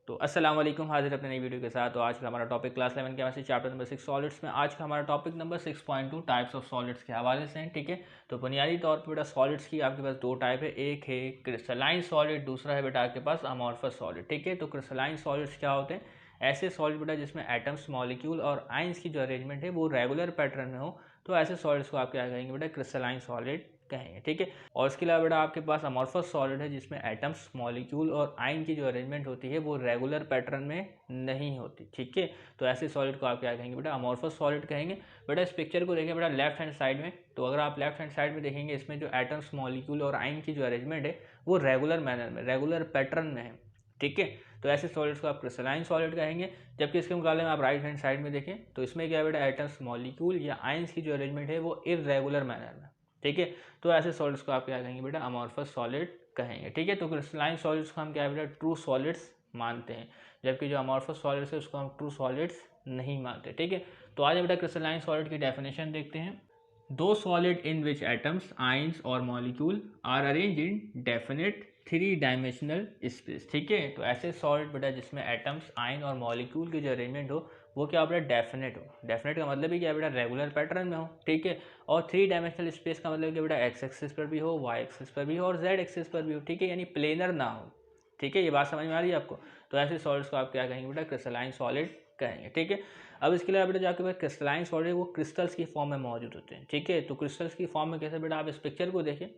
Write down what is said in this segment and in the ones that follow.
तो अस्सलाम वालेकुम, हाजिर अपने नई वीडियो के साथ। तो आज का हमारा topic class 11 chemistry chapter number 6 solids में आज का हमारा topic number 6.2 types of solids के हवाले से है। ठीक है, तो बुनियादी तौर पर बेटा सॉलिड्स की आपके पास दो टाइप है, एक है क्रिस्टलाइन सॉलिड, दूसरा है बेटा आपके पास अमॉर्फस सॉलिड। ठीक है, तो क्रिस्टलाइन सॉलिड्स क्या होते हैं? ऐसे सॉलिड बेटा जिसमें एटम्स, मॉलिक्यूल और आइंस की जो अरेंजमेंट है वो रेगुलर पैटर्न में हो, तो ऐसे सॉलिड्स को आप क्या कहेंगे बेटा? क्रिस्टलाइन सॉलिड कहेंगे। ठीक है, और इसके अलावा बेटा आपके पास अमॉर्फस सॉलिड है जिसमें एटम्स, मॉलिक्यूल और आयन की जो अरेंजमेंट होती है वो रेगुलर पैटर्न में नहीं होती। ठीक है, तो ऐसे सॉलिड को आप क्या कहेंगे बेटा? अमॉर्फस सॉलिड कहेंगे। बेटा इस पिक्चर को देखें बेटा लेफ्ट हैंड साइड में, तो अगर आप लेफ्ट हैंड साइड में देखेंगे इसमें जो एटम्स, मॉलिक्यूल और आयन की जो अरेंजमेंट है वो रेगुलर मैनर में, रेगुलर पैटर्न में है। ठीक है, तो ऐसे सॉलिड्स को आप क्रिस्टलाइन सॉलिड कहेंगे। जबकि इसके मुकाबले में आप राइट हैंड साइड में देखें तो इसमें क्या है बेटा? एटम्स, मॉलिक्यूल या आयंस की जो अरेंजमेंट है वो इर्रेगुलर मैनर में। ठीक है, तो ऐसे सॉलिड्स को आप क्या कहेंगे बेटा? अमॉर्फस सॉलिड कहेंगे। ठीक है, तो क्रिस्टलाइन सॉलिड्स को हम क्या है बेटा? ट्रू सॉलिड्स मानते हैं, जबकि जो अमॉर्फस सॉलिड्स है उसको हम ट्रू सॉलिड्स नहीं मानते। ठीक है, तो आज बेटा क्रिस्टलाइन सॉलिड की डेफिनेशन देखते हैं। दो solid in which atoms, ions और molecule are arrange in definite three dimensional space. ठीक है, तो ऐसे सॉलिड बेटा जिसमें एटम्स, आयन और मॉलिक्यूल की जो अरेंजमेंट हो वो क्या बेटा? डेफिनेट हो। डेफिनेट का मतलब ही क्या बेटा? रेगुलर पैटर्न में हो। ठीक है, और थ्री डायमेंशनल स्पेस का मतलब क्या बेटा? एक्स एक्सिस पर भी हो, वाई एक्सिस पर भी हो और जेड एक्सिस पर भी हो। ठीक है, यानी प्लेनर ना हो। ठीक है, ये बात समझ में आ रही है आपको? तो ऐसे सॉलिड्स को आप क्या कहेंगे बेटा? क्रिस्टलाइन सॉलिड कहेंगे। ठीक है, अब इसके अलावा बेटा जो आपके पास क्रिस्टलाइन सॉलिड वो क्रिस्टल्स की फॉर्म में मौजूद होते हैं। ठीक है, तो क्रिस्टल्स की फॉर्म में कैसे बेटा? आप इस पिक्चर को देखें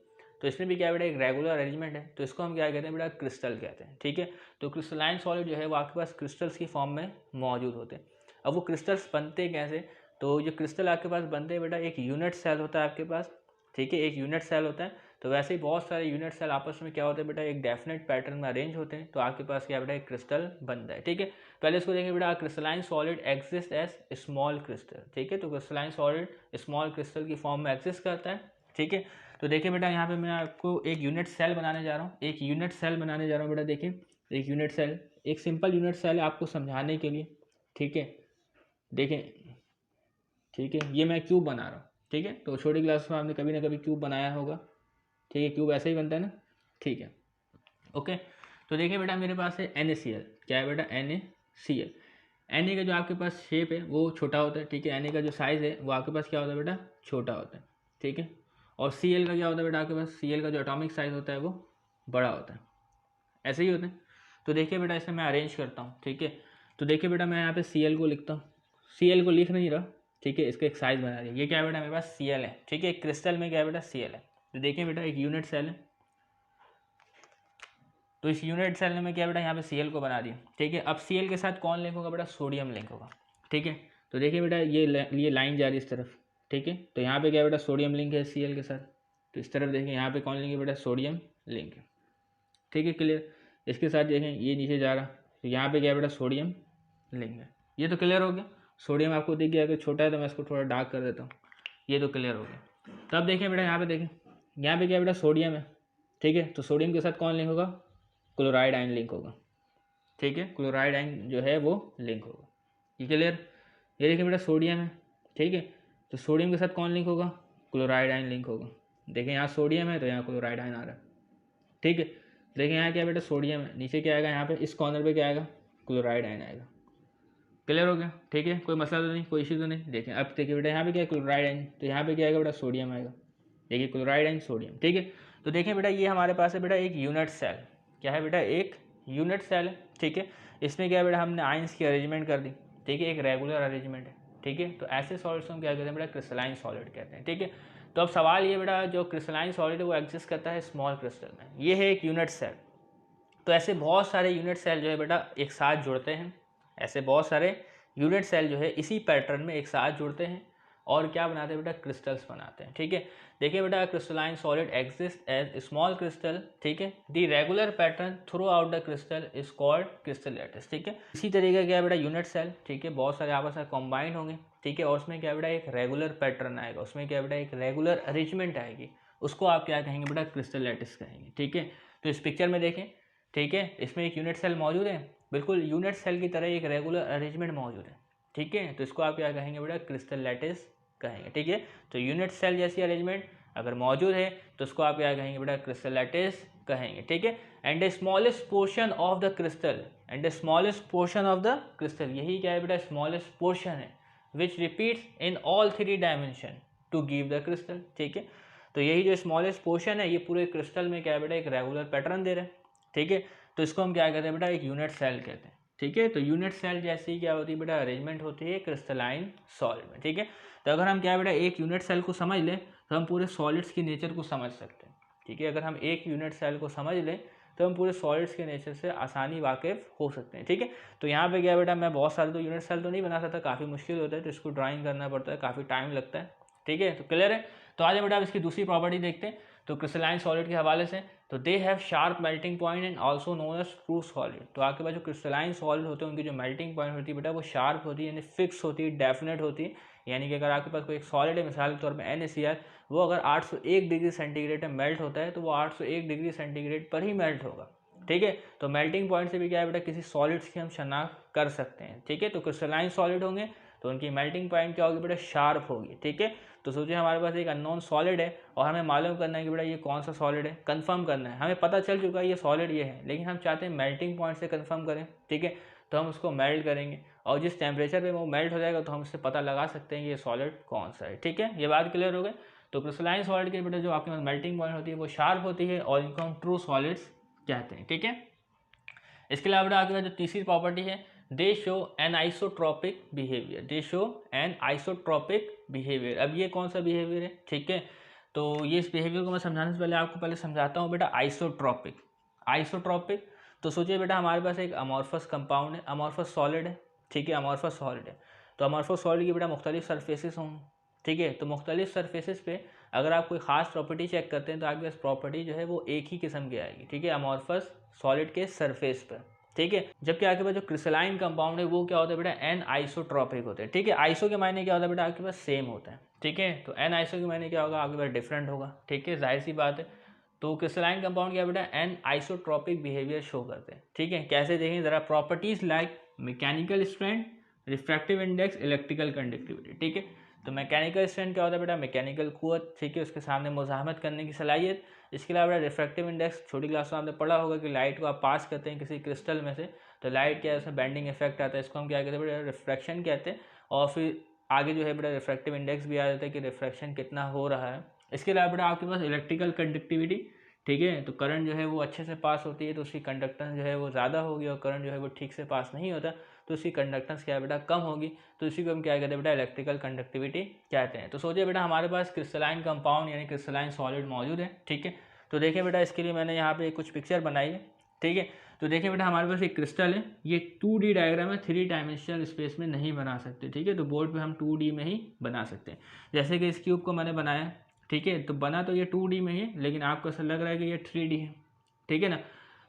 तो इसमें भी क्या बेटा? एक रेगुलर अरेंजमेंट है, तो इसको हम क्या कहते हैं बेटा? क्रिस्टल कहते हैं। ठीक है, तो क्रिस्टलाइन सॉलिड जो है वो आपके पास क्रिस्टल्स की फॉर्म में मौजूद होते हैं। अब वो क्रिस्टल्स बनते कैसे? तो जो क्रिस्टल आपके पास बनते हैं बेटा, एक यूनिट सेल होता है आपके पास। ठीक है, एक यूनिट सेल होता है, तो वैसे ही बहुत सारे यूनिट सेल आपस में क्या होते हैं बेटा? एक डेफिनेट पैटर्न में अरेंज होते हैं, तो आपके पास क्या बेटा? एक क्रिस्टल बनता है। ठीक है, पहले इसको देखेंगे बेटा, crystalline solid exist as small crystal. ठीक है, तो क्रिस्टलाइन सॉलिड स्मॉल क्रिस्टल की फॉर्म में एग्जिस्ट करता है। ठीक है, तो देखिए बेटा यहाँ पे मैं आपको एक यूनिट सेल बनाने जा रहा हूँ, एक यूनिट सेल बनाने जा रहा हूँ बेटा। देखिए एक यूनिट सेल, एक सिंपल यूनिट सेल है आपको समझाने के लिए। ठीक है, देखें, ठीक है, ये मैं क्यूब बना रहा हूँ। ठीक है, तो छोटी क्लास में आपने कभी ना कभी क्यूब बनाया होगा। ठीक है, क्यूब ऐसे ही बनता है ना। ठीक है, ओके, तो देखिए बेटा मेरे पास है NaCl। क्या है बेटा? NaCl। Na का जो आपके पास शेप है वो छोटा होता है। ठीक है, Na का जो साइज़ है वो आपके पास क्या होता है बेटा? छोटा होता है। ठीक है, और Cl का क्या होता है बेटा? आपके पास Cl का जो एटॉमिक साइज़ होता है वो बड़ा होता है। ऐसे ही होता है। तो देखिए बेटा इसे मैं अरेंज करता हूँ। ठीक है, तो देखिए बेटा मैं यहाँ पे Cl को लिखता हूँ, Cl को लिख नहीं रहा। ठीक है, इसका एक साइज बना दिया। ये क्या है बेटा? मेरे पास Cl है। ठीक है, एक क्रिस्टल में क्या है बेटा? Cl है। तो देखिए बेटा एक यूनिट सेल है, तो इस यूनिट सेल में क्या बेटा? यहाँ पे Cl को बना दिया। ठीक है, अब Cl के साथ कौन लिंक होगा बेटा? सोडियम लिंक होगा। ठीक है, तो देखिए बेटा ये लाइन जा रही है इस तरफ। ठीक है, तो यहाँ पे क्या बेटा? सोडियम लिंक है Cl के साथ। तो इस तरफ देखिए यहाँ पे कौन लिंक है बेटा? सोडियम लिंक है। ठीक है, क्लियर। इसके साथ देखें ये नीचे जा रहा, तो यहाँ पे क्या बेटा? सोडियम लिंक है। ये तो क्लियर हो गया। सोडियम आपको दिख गया, अगर छोटा है तो मैं इसको थोड़ा डार्क कर देता हूँ। ये तो क्लियर हो गया। तब देखें बेटा यहाँ पे देखें, यहाँ पे क्या बेटा? सोडियम है। ठीक है, तो सोडियम के साथ कौन लिंक होगा? क्लोराइड आयन लिंक होगा। ठीक है, क्लोराइड आयन जो है वो लिंक होगा। ये क्लियर। ये देखिए बेटा सोडियम है। ठीक है, तो सोडियम के साथ कौन लिंक होगा? क्लोराइड आयन लिंक होगा। देखिए यहाँ सोडियम है तो यहाँ क्लोराइड आयन आ रहा है। ठीक है, देखिए यहाँ क्या बेटा? सोडियम है, नीचे क्या आएगा? यहाँ पे इस कॉर्नर पे क्या आएगा? क्लोराइड आयन आएगा। क्लियर हो गया। ठीक है, कोई मसला तो नहीं, कोई इशू तो नहीं। देखें अब देखिए बेटा यहाँ पे क्या है? क्लोराइड आयन, तो यहाँ पे क्या आएगा बेटा? सोडियम आएगा। देखिए क्लोराइड आयन, सोडियम। ठीक है, तो देखिए बेटा ये हमारे पास है बेटा एक यूनिट सेल। क्या है बेटा? एक यूनिट सेल है। ठीक है, इसमें क्या है बेटा? हमने आयंस की अरेंजमेंट कर दी। ठीक है, एक रेगुलर अरेंजमेंट है। ठीक है, तो ऐसे सॉलिड्स हम क्या कहते हैं बेटा? क्रिस्टलाइन सॉलिड कहते हैं। ठीक है, तो अब सवाल ये बेटा, जो क्रिस्टलाइन सॉलिड है वो एग्जिस्ट करता है स्मॉल क्रिस्टल में। ये है एक यूनिट सेल। तो ऐसे बहुत सारे यूनिट सेल जो है बेटा एक साथ जुड़ते हैं। ऐसे बहुत सारे यूनिट सेल जो है इसी पैटर्न में एक साथ जुड़ते हैं और क्या बनाते हैं बेटा? क्रिस्टल्स बनाते हैं। ठीक है, देखिए बेटा crystalline solid exist as small crystal. ठीक है, the regular pattern throughout the crystal is called crystal lattice. ठीक है, इसी तरीके क्या है बेटा? Unit cell. ठीक है, बहुत सारे आपस में कॉम्बाइंड होंगे। ठीक है, और उसमें क्या बेटा? एक रेगुलर पैटर्न आएगा, उसमें क्या बेटा? एक रेगुलर अरेंजमेंट आएगी, उसको आप क्या कहेंगे बेटा? क्रिस्टल लैटिस कहेंगे। ठीक है, तो इस पिक्चर में देखें। ठीक है, इसमें एक यूनिट सेल मौजूद है, बिल्कुल यूनिट सेल की तरह एक रेगुलर अरेंजमेंट मौजूद है। ठीक है, तो इसको आप क्या कहेंगे बेटा? क्रिस्टल लैटिस कहेंगे। ठीक है, तो यूनिट सेल जैसी अरेंजमेंट अगर मौजूद है तो उसको आप क्या कहेंगे बेटा? क्रिस्टल लैटिस कहेंगे। ठीक है, and the smallest portion of the crystal, and the smallest portion of the crystal, यही क्या है बेटा स्मॉलेस्ट पोर्शन है, which repeats in all 3 dimension to give the crystal. ठीक है, तो यही जो स्मॉलेस्ट पोर्शन है ये पूरे क्रिस्टल में क्या है बेटा एक रेगुलर पैटर्न दे रहा है। ठीक है, तो इसको हम क्या कहते हैं बेटा एक यूनिट सेल कहते हैं। ठीक है, तो यूनिट सेल जैसी ही क्या होती है बेटा अरेंजमेंट होती है क्रिस्टलाइन सॉलिड में। ठीक है, तो अगर हम क्या है बेटा एक यूनिट सेल को समझ लें तो हम पूरे सॉलिड्स की नेचर को समझ सकते हैं। ठीक है, अगर हम एक यूनिट सेल को समझ लें तो हम पूरे सॉलिड्स के नेचर से आसानी वाकिफ हो सकते हैं। ठीक है, तो यहाँ पे क्या बेटा मैं बहुत सारे तो यूनिट सेल तो नहीं बना सकता, काफ़ी मुश्किल होता है, तो इसको ड्राइंग करना पड़ता है, काफ़ी टाइम लगता है। ठीक है, तो क्लियर है। तो आज बेटा अब इसकी दूसरी प्रॉपर्टी देखते हैं। तो क्रिस्टलाइन सॉलिड के हवाले से तो they have sharp melting point and also known as true solid. तो आपके पास जो क्रिस्टलाइन सॉलिड होते हैं उनकी जो मेल्टिंग पॉइंट होती है बेटा वो शार्प होती है, यानी फिक्स होती है, डेफिनेट होती है। यानी कि अगर आपके पास कोई एक सॉलिड है, मिसाल के तौर पर NaCl, वो अगर 801 डिग्री सेंटीग्रेड में मेल्ट होता है तो वो 801 डिग्री सेंटीग्रेड पर ही मेल्ट होगा। ठीक है, तो मेल्टिंग पॉइंट से भी क्या है बेटा किसी सॉलिड्स की हम शनाख्त कर सकते हैं। ठीक है, तो क्रिस्टलाइन सॉलिड होंगे तो उनकी मेल्टिंग पॉइंट क्या होगी बेटा शार्प होगी। ठीक है, तो सोचिए हमारे पास एक अननोन सॉलिड है और हमें मालूम करना है कि बेटा ये कौन सा सॉलिड है, कंफर्म करना है। हमें पता चल चुका है ये सॉलिड ये है, लेकिन हम चाहते हैं मेल्टिंग पॉइंट से कंफर्म करें। ठीक है, तो हम उसको मेल्ट करेंगे और जिस टेम्परेचर पे वो मेल्ट हो जाएगा तो हम उससे पता लगा सकते हैं कि ये सॉलिड कौन सा है। ठीक है, ये बात क्लियर हो गई। तो क्रिस्टलाइन सॉलिड के बेटा जो आपके पास मेल्टिंग पॉइंट होती है वो शार्प होती है और इनको हम ट्रू सॉलिड्स कहते हैं। ठीक है, इसके अलावा बेटा आपके पास जो तीसरी प्रॉपर्टी है, दे show an isotropic behaviour, they show an isotropic behaviour. अब ये कौन सा बिहेवियर है? ठीक है, तो ये इस बिहेवियर को मैं समझाने से पहले आपको पहले समझाता हूँ बेटा आइसोट्रॉपिक। आइसोट्रॉपिक तो सोचिए बेटा हमारे पास एक अमॉर्फस कंपाउंड है, अमॉर्फस सॉलिड है। ठीक है, अमॉर्फस सॉलिड है, तो अमॉर्फस सॉलिड की बेटा मुख्तलिफ सरफेसेस होंगे। ठीक है, तो मुख्तलिफ सरफेसेस पे अगर आप कोई खास प्रॉपर्टी चेक करते हैं तो आपके पास प्रॉपर्टी जो है वो एक ही किस्म की आएगी। ठीक है, अमॉर्फस सॉलिड के सरफेस पर। ठीक है, जबकि आपके पास जो क्रिस्टलाइन कंपाउंड है वो क्या होता है बेटा एन आइसोट्रॉपिक होते हैं। ठीक है, आइसो के मायने क्या होता है बेटा आपके पास सेम होता है। ठीक है, तो एन आइसो के मायने क्या होगा आपके पास डिफरेंट होगा। ठीक है, जाहिर सी बात है। तो क्रिस्टलाइन कंपाउंड क्या बेटा एन आइसोट्रॉपिक बिहेवियर शो करते हैं। ठीक है, कैसे देखें जरा, properties like mechanical strength, refractive index, electrical conductivity. ठीक है, तो मैकेनिकल स्ट्रेंथ क्या होता है बेटा मैकेनिकल कुव्वत। ठीक है, उसके सामने मुज़ाहमत करने की सलाहियत। इसके अलावा रिफ्रैक्टिव इंडेक्स छोटी क्लास में आपने पढ़ा होगा कि लाइट को आप पास करते हैं किसी क्रिस्टल में से तो लाइट क्या है उसमें बेंडिंग इफेक्ट आता है, इसको हम क्या कहते हैं बेटा रिफ्रैक्शन कहते हैं। और फिर आगे जो है बेटा रिफ्रैक्टिव इंडेक्स भी आ जाता है कि रिफ्रैक्शन कितना हो रहा है। इसके अलावा बेटा आपके पास इलेक्ट्रिकल कंडक्टिविटी। ठीक है, तो करंट जो है वो अच्छे से पास होती है तो उसकी कंडक्टेंस जो है वो ज़्यादा होगी, और करंट जो है वो ठीक से पास नहीं होता तो उसकी कंडक्टेंस क्या है बेटा कम होगी, तो इसी को हम क्या कहते हैं बेटा इलेक्ट्रिकल कंडक्टिविटी कहते हैं। तो सोचिए बेटा हमारे पास क्रिस्टलाइन कंपाउंड यानी क्रिस्टलाइन सॉलिड मौजूद है। ठीक है, तो देखिए बेटा इसके लिए मैंने यहाँ पे कुछ पिक्चर बनाई है। ठीक है, तो देखिए बेटा हमारे पास एक क्रिस्टल है, ये 2D डायग्राम है, 3 डायमेंशनल स्पेस में नहीं बना सकते। ठीक है, तो बोर्ड पे हम 2D में ही बना सकते हैं। जैसे कि इस क्यूब को मैंने बनाया, ठीक है, तो बना तो ये 2D में ही है, लेकिन आपको ऐसा लग रहा है कि ये 3D है। ठीक है ना,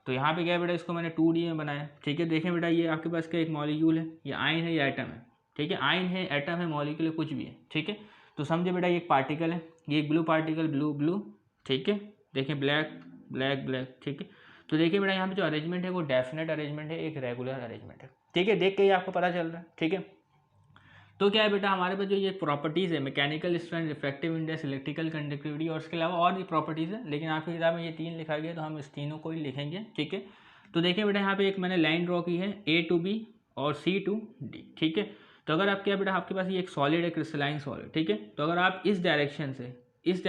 तो यहाँ पे क्या है बेटा इसको मैंने 2D में बनाया। ठीक है, देखें बेटा ये आपके पास क्या एक मॉलिक्यूल है, ये आयन है, ये एटम है। ठीक है, आयन है, एटम है, मॉलिक्यूल है, कुछ भी है। ठीक है, तो समझे बेटा ये एक पार्टिकल है, ये एक ब्लू पार्टिकल, ब्लू ब्लू। ठीक है, देखें ब्लैक ब्लैक ब्लैक। ठीक है, तो देखिए बेटा यहाँ पे जो अरेंजमेंट है वो डेफिनेट अरेंजमेंट है, एक रेगुलर अरेंजमेंट है। ठीक है, देख के ही आपको पता चल रहा है। ठीक है, तो क्या है बेटा हमारे पास जो ये प्रॉपर्टीज़ है mechanical strength, refractive index, electrical conductivity और इसके अलावा और भी प्रॉपर्टीज़ है, लेकिन आपकी किताब में ये 3 लिखा गया तो हम इस तीनों को ही लिखेंगे। ठीक है, तो देखिए बेटा यहाँ पे एक मैंने लाइन ड्रॉ की है A to B और C to D। ठीक है, तो अगर आप क्या बेटा आपके पास ये एक सॉलिड है क्रिस्टलाइन सॉलिड। ठीक है, तो अगर आप इस डायरेक्शन से इस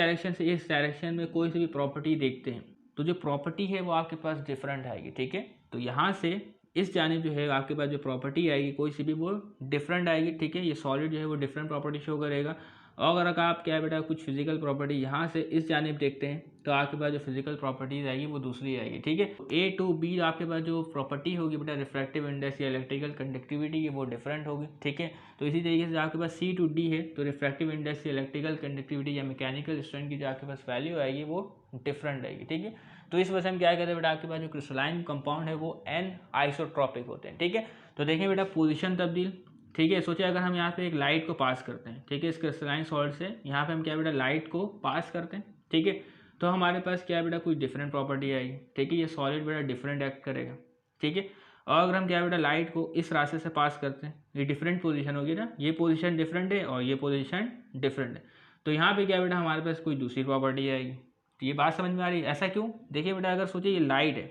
डायरेक्शन में कोई सी भी प्रॉपर्टी देखते हैं तो जो प्रॉपर्टी है वो आपके पास डिफरेंट आएगी। ठीक है, तो यहाँ से इस जानिब जो है आपके पास जो प्रॉपर्टी आएगी कोई सी भी वो डिफरेंट आएगी। ठीक है, ये सॉलिड जो है वो डिफरेंट प्रॉपर्टी शो करेगा। और अगर आप क्या है बेटा कुछ फिजिकल प्रॉपर्टी यहाँ से इस जानिब देखते हैं तो आपके पास जो फिजिकल प्रॉपर्टीज आएगी वो दूसरी आएगी। ठीक है, A to B आपके पास जो प्रॉपर्टी होगी बेटा रिफ्रैक्टिव इंडेक्स या इलेक्ट्रिकल कंडक्टिविटी की वो डिफरेंट होगी। ठीक है, तो इसी तरीके से आपके पास C to D है तो रिफ्रैक्टिव इंडेक्स या इलेक्ट्रिकल कंडक्टिविटी या मैकेनिकल स्ट्रेंथ की जो आपके पास वैल्यू आएगी वो डिफरेंट आएगी। ठीक है, तो इस वजह से हम क्या कहते हैं बेटा आपके पास जो क्रिस्टलाइन कंपाउंड है वो एन आइसोट्रॉपिक होते हैं। ठीक है, तो देखें बेटा पोजीशन तब्दील। ठीक है, सोचिए अगर हम यहाँ पे एक लाइट को पास करते हैं, ठीक है, इस क्रिस्टलाइन सॉलिड से यहाँ पे हम क्या बेटा लाइट को पास करते हैं। ठीक है, तो हमारे पास क्या बेटा कुछ डिफरेंट प्रॉपर्टी आएगी। ठीक है, ये सॉलिड बेटा डिफरेंट एक्ट करेगा। ठीक है, और अगर हम क्या बेटा लाइट को इस रास्ते से पास करते हैं ये डिफरेंट पोजीशन होगी ना, ये पोजीशन डिफरेंट है और ये पोजीशन डिफरेंट है, तो यहाँ पे क्या बेटा हमारे पास कोई दूसरी प्रॉपर्टी आएगी। तो ये बात समझ में आ रही है, ऐसा क्यों? देखिए बेटा अगर सोचिए ये लाइट है,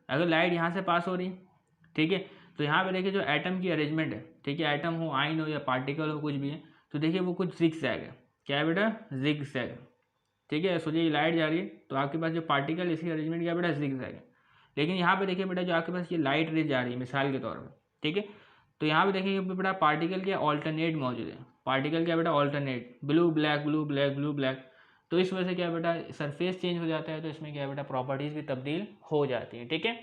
अगर लाइट यहाँ से पास हो रही है, ठीक है, तो यहाँ पे देखिए जो एटम की अरेंजमेंट है, ठीक है, एटम हो, आयन हो या पार्टिकल हो, कुछ भी है, तो देखिए वो कुछ जिग जैग है। क्या है बेटा? Zigzag. ठीक है, सोचिए ये लाइट जा रही है तो आपके पास जो पार्टिकल इसकी अरेंजमेंट क्या बेटा? जिग जैग है। लेकिन यहाँ पे देखिए बेटा जो आपके पास ये लाइट रेज जा रही है मिसाल के तौर पर, ठीक है, तो यहाँ पे देखिए बेटा पार्टिकल क्या ऑल्टरनेट मौजूद है। पार्टिकल क्या बेटा? Alternate, blue black blue black blue black. तो इस वजह से क्या बेटा सरफेस चेंज हो जाता है, तो इसमें क्या बेटा प्रॉपर्टीज भी तब्दील हो जाती है। ठीक है,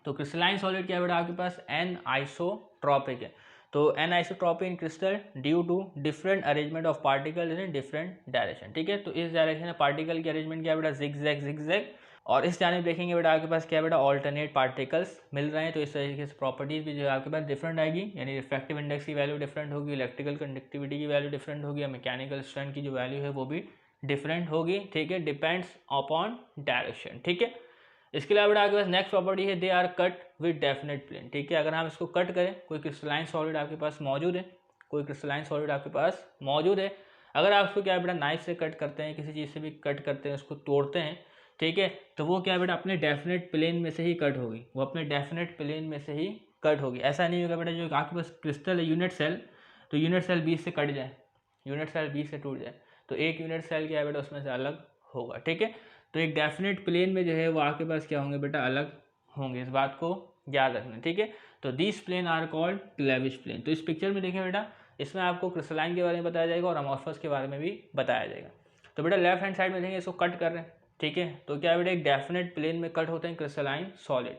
तो क्रिस्टलाइन सॉलिड क्या बेटा आपके पास? एन आइसोट्रॉपिक है। तो anisotropic in crystal due to different arrangement of particle in different direction. ठीक है, तो इस डायरेक्शन में पार्टिकल की अरेंजमेंट क्या बेटा? Zigzag. और इस जानिब देखेंगे बेटा आपके पास क्या बेटा? ऑल्टरनेट पार्टिकल्स मिल रहे हैं, तो इस तरीके से प्रॉपर्टीज भी जो है आपके पास डिफरेंट आएगी, यानी रिफ्रैक्टिव इंडेक्स की वैल्यू डिफरेंट होगी, इलेक्ट्रिकल कंडक्टिविटी की वैल्यू डिफरेंट होगी, और मैकेनिकल स्ट्रेंथ की जो वैल्यू है वो भी डिफरेंट होगी। ठीक है, डिपेंड्स अपॉन डायरेक्शन। ठीक है, इसके अलावा बेटा आपके पास नेक्स्ट प्रॉपर्टी है, they are cut with definite plane. ठीक है, अगर हम इसको कट करें, कोई क्रिस्टलाइन सॉलिड आपके पास मौजूद है, कोई क्रिस्टलाइन सॉलिड आपके पास मौजूद है, अगर आप उसको क्या बेटा नाइफ से कट करते हैं, किसी चीज़ से भी कट करते हैं, उसको तोड़ते हैं, ठीक है, तो वो क्या बेटा अपने डेफिनेट प्लेन में से ही कट होगी, वो अपने डेफिनेट प्लेन में से ही कट होगी। ऐसा नहीं होगा बेटा जो आपके पास क्रिस्टल है यूनिट सेल, तो यूनिट सेल बीच से कट जाए, यूनिट सेल बीच से टूट जाए, तो एक यूनिट सेल क्या है बेटा उसमें से अलग होगा। ठीक है, तो एक डेफिनेट प्लेन में जो है वो आपके पास क्या होंगे बेटा? अलग होंगे, इस बात को याद रखना। ठीक है, तो this plane are called cleavage plane. तो इस पिक्चर में देखें बेटा, इसमें आपको क्रिस्टलाइन के बारे में बताया जाएगा और अमॉर्फस के बारे में भी बताया जाएगा। तो बेटा लेफ्ट हैंड साइड में देखेंगे इसको कट कर रहे हैं, ठीक है, तो क्या बेटा एक डेफिनेट प्लेन में कट होते हैं क्रिस्टलाइन सॉलिड,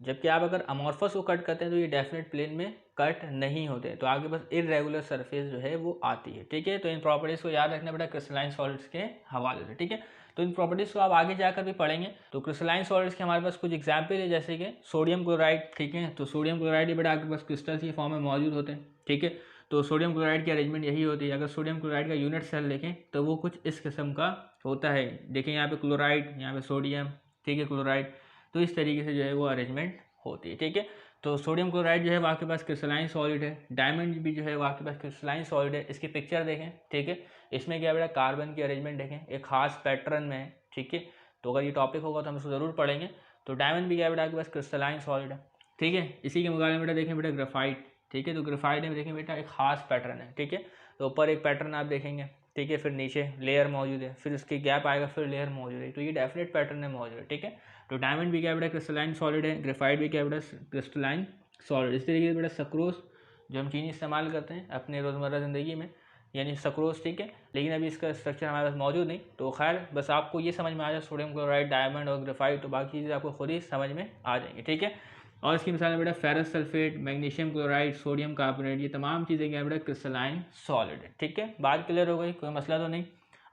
जबकि आप अगर अमॉर्फस को कट करते हैं तो ये डेफिनेट प्लेन में कट नहीं होते, तो आपके पास इरेगुलर सरफेस जो है वो आती है। ठीक है, तो इन प्रॉपर्टीज को याद रखना बेटा क्रिस्टलाइन सॉलिड्स के हवाले से। ठीक है, तो इन प्रॉपर्टीज को आप आगे जाकर भी पढ़ेंगे। तो क्रिस्टलाइन सॉलिड्स के हमारे पास कुछ एग्जाम्पल है, जैसे कि सोडियम क्लोराइड। ठीक है, तो सोडियम क्लोराइड बेटा आपके पास क्रिस्टल की फॉर्म में मौजूद होते हैं। ठीक है, तो सोडियम क्लोराइड की अरेंजमेंट यही होती है। अगर सोडियम क्लोराइड का यूनिट सेल देखें तो वो कुछ इस किस्म का होता है। देखिए यहाँ पे क्लोराइड, यहाँ पे सोडियम, ठीक है, क्लोराइड, तो इस तरीके से जो है वो अरेंजमेंट होती है। ठीक है, तो सोडियम क्लोराइड जो है वो आपके पास क्रिस्टलाइन सॉलिड है। डायमंड भी जो है वो आपके पास क्रिस्टलाइन सॉलिड है। इसकी पिक्चर देखें, ठीक है, इसमें क्या बेटा कार्बन की अरेंजमेंट देखें, एक खास पैटर्न में है। ठीक है, तो अगर ये टॉपिक होगा तो हम इसको जरूर पढ़ेंगे। तो डायमंड भी क्या बेटा आपके पास क्रिस्टलाइन सॉलिड है। ठीक है, इसी के मुकाबले में बेटा देखें बेटा ग्रेफाइट। ठीक है, तो ग्रेफाइट में देखें बेटा एक खास पैटर्न है। ठीक है, तो ऊपर एक पैटर्न आप देखेंगे, ठीक है, फिर नीचे लेयर मौजूद है, फिर उसकी गैप आएगा, फिर लेयर मौजूद है, तो ये डेफिनेट पैटर्न है मौजूद है। ठीक है, तो डायमंड भी क्या बेटा क्रिस्टलाइन सॉलिड है, ग्रेफाइट भी क्या बेटा क्रिस्टलाइन सॉलिड। इस तरीके से बेटा सक्रोस जो हम चीनी इस्तेमाल करते हैं अपने रोज़मर्रा ज़िंदगी में, यानी सक्रोस, ठीक है, लेकिन अभी इसका स्ट्रक्चर हमारे पास मौजूद नहीं। तो खैर बस आपको ये समझ में आ जाए सोडियम क्लोराइड, डायमंड और ग्रेफाइट, तो बाकी चीज़ें आपको खुद ही समझ में आ जाएंगी। ठीक है, और इसकी मिसाल है बेटा ferrous sulphate, magnesium chloride, sodium carbonate, ये तमाम चीज़ें क्या बेटा क्रिस्टलाइन सॉलिड है। ठीक है, बात क्लियर हो गई, कोई मसला तो नहीं।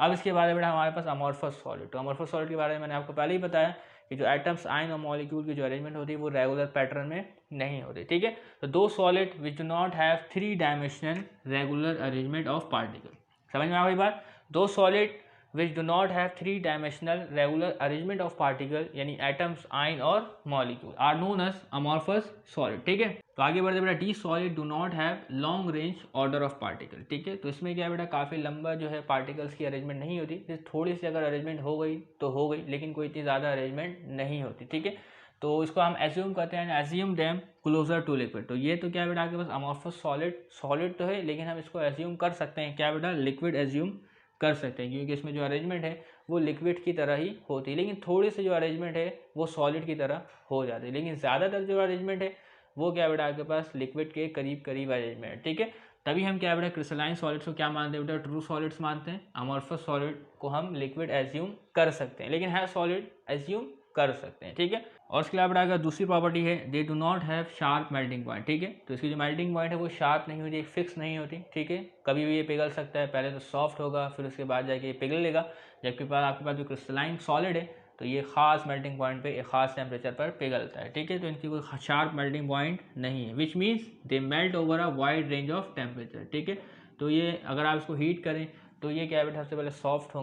अब इसके बाद बेटा हमारे पास अमॉर्फस सॉलिड। तो अमॉर्फस सॉलिड के बारे में मैंने आपको पहले ही बताया कि जो एटम्स, आयन और मॉलिक्यूल की जो अरेंजमेंट होती है वो रेगुलर पैटर्न में नहीं होती। ठीक है, तो those solid which do not have 3 dimensional regular arrangement of particle. समझ में आ गई बात? Those solid which do not have 3 dimensional regular arrangement of particle, यानी एटम्स, आयन और molecule, are known as amorphous solid. ठीक है, तो आगे बढ़ते बेटा the solid do not have long range order of particle. ठीक है, तो इसमें क्या बेटा काफ़ी लंबा जो है पार्टिकल्स की अरेंजमेंट नहीं होती, थोड़ी सी अगर अरेंजमेंट हो गई तो हो गई, लेकिन कोई इतनी ज़्यादा अरेंजमेंट नहीं होती। ठीक है, तो इसको हम एज्यूम करते हैं, assume them closer to liquid. तो ये तो क्या बेटा आपके पास अमॉर्फस सॉलिड तो है, लेकिन हम इसको एज्यूम कर सकते हैं क्या बेटा लिक्विड एज्यूम कर सकते हैं, क्योंकि इसमें जो अरेंजमेंट है वो लिक्विड की तरह ही होती है, लेकिन थोड़ी सी जो अरेंजमेंट है वो सॉलिड की तरह हो जाती है, लेकिन ज़्यादातर जो अरेंजमेंट है वो क्या बेटा आपके पास लिक्विड के करीब करीब अरेंजमेंट। ठीक है, तभी हम क्या बेटा क्रिस्टलाइन सॉलिड्स को क्या मानते हैं बेटा? ट्रू सॉलिड्स मानते हैं। अमॉर्फस सॉलिड को हम लिक्विड एज्यूम कर सकते हैं, लेकिन है सॉलिड एज्यूम कर सकते हैं। ठीक है, और उसके अलावा अगर दूसरी प्रॉपर्टी है, they do not have sharp melting point. ठीक है, तो इसकी जो मेल्टिंग पॉइंट है वो शार्प नहीं होती, फिक्स नहीं होती। ठीक है, कभी भी ये पिघल सकता है, पहले तो सॉफ्ट होगा फिर उसके बाद जाके ये पिघल लेगा, जबकि आपके पास जो क्रिस्टलाइन सॉलिड है तो ये खास मेल्टिंग पॉइंट पे एक खास टेम्परेचर पर पिघलता है। ठीक है, तो इनकी कोई शार्प मेल्टिंग पॉइंट नहीं है, which means they melt over a wide range of temperature. ठीक है, तो ये अगर आप इसको हीट करें तो ये क्या बेटा सबसे पहले सॉफ्ट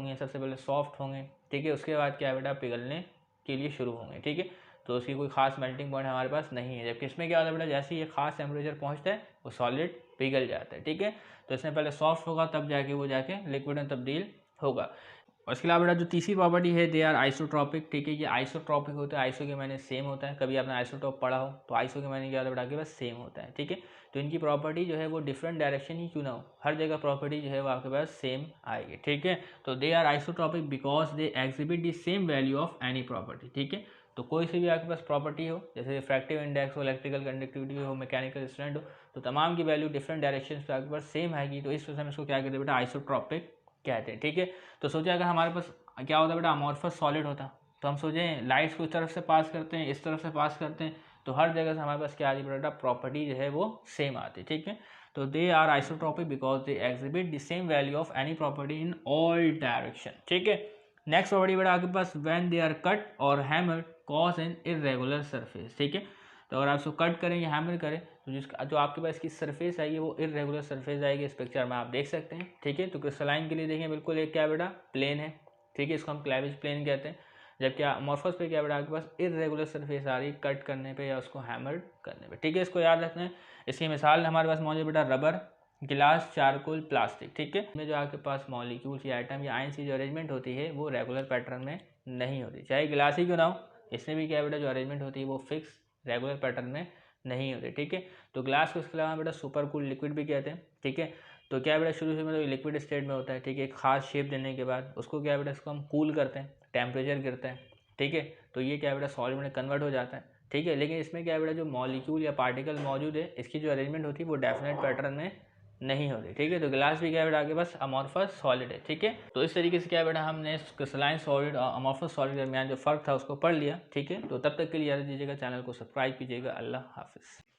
होंगे, ठीक है, उसके बाद क्या बेटा पिघलने के लिए शुरू होंगे। ठीक है, तो उसकी कोई खास मेल्टिंग पॉइंट हमारे पास नहीं है, जबकि इसमें क्या होता है बेटा जैसे ही ये खास टेम्परेचर पहुंचता है वो सॉलिड पिघल जाता है। ठीक है, तो इसमें पहले सॉफ्ट होगा तब जाके वो जाके लिक्विड में तब्दील होगा। और इसके अलावा बेटा जो तीसरी प्रॉपर्टी है दे आर आइसोट्रॉपिक, ठीक है। ये आइसोट्रॉपिक होता है, आइसो के मायने सेम होता है। कभी आपने आइसोटॉप पढ़ा हो तो आइसो के मायने क्या होता है बेटा आपके पास सेम होता है, ठीक है। तो इनकी प्रॉपर्टी जो है वो डिफरेंट डायरेक्शन ही क्यों ना हो, हर जगह प्रॉपर्टी जो है वो आपके पास सेम आएगी, ठीक है। तो they are isotropic because they exhibit the same value of any property, ठीक है। तो कोई सी भी आपके पास प्रॉपर्टी हो, जैसे रिफ्रैक्टिव इंडेक्स हो, इलेक्ट्रिकल कंडक्टिविटी हो, मैकेनिकल स्ट्रेंथ हो, तो तमाम की वैल्यू डिफरेंट डायरेक्शन पे आपके पास सेम आएगी। तो इस वजह से हम इसको क्या कहते हैं बेटा आइसोट्रॉपिक कहते हैं, ठीक है। तो सोचिए अगर हमारे पास क्या होता है बेटा अमॉर्फस सॉलिड होता, तो हम सोचें लाइट्स को इस तरफ से पास करते हैं, इस तरफ से पास करते हैं, तो हर जगह से हमारे पास क्या आती है बेटा प्रॉपर्टी जो है वो सेम आती है, ठीक है। तो they are isotropic because they exhibit the same value of any property in all direction, ठीक है। नेक्स्ट प्रॉपर्टी बेटा आपके पास when they are cut or hammered cause an irregular surface, ठीक है। तो अगर आप इसको कट करें या हैमर करें तो जिसका जो आपके पास की सरफेस आएगी वो इरेगुलर सरफेस आएगी। इस पिक्चर में आप देख सकते हैं, ठीक है। तो क्रिस्टलाइन के लिए देखें बिल्कुल एक क्या बेटा प्लेन है, ठीक है, इसको हम क्लैवेज प्लेन कहते हैं। जबकि अमॉर्फस पे क्या बेटा आपके पास इरेगुलर सरफेस आ रही है कट करने पे या उसको हैमर्ड करने पे, ठीक है। इसको याद रखना है। इसकी मिसाल हमारे पास मौजूद बेटा रबर, गिलास, चारकोल, प्लास्टिक, ठीक है। में जो आपके पास मॉलिक्यूल्स या आइटम या आयंस की जो अरेंजमेंट होती है वो रेगुलर पैटर्न में नहीं होती, चाहे गिलास ही क्यों ना हो, इसमें भी क्या बेटा जो अरेंजमेंट होती है वो फिक्स रेगुलर पैटर्न में नहीं होती, ठीक है। तो ग्लास को इसके अलावा बेटा सुपर कूल लिक्विड भी कहते हैं, ठीक है। तो क्या बेटा शुरू से मतलब लिक्विड स्टेट में होता है, ठीक है। एक खास शेप देने के बाद उसको क्या बेटा इसको हम कूल करते हैं, टेम्परेचर गिरता है, ठीक है। तो ये क्या बेटा सॉलिड में कन्वर्ट हो जाता है, ठीक है। लेकिन इसमें क्या बेटा जो मॉलिक्यूल या पार्टिकल मौजूद है इसकी जो अरेंजमेंट होती है वो डेफिनेट पैटर्न में नहीं होती, ठीक है। तो ग्लास भी क्या बेटा आपके पास अमॉर्फस सॉलिड है, ठीक है। तो इस तरीके से क्या बेटा हमने क्रिस्टलाइन सॉलिड और अमॉर्फस सॉलिड के दरमियान जो फर्क था उसको पढ़ लिया, ठीक है। तो तब तक के लिए याद दीजिएगा, चैनल को सब्सक्राइब कीजिएगा। अल्लाह हाफिज़।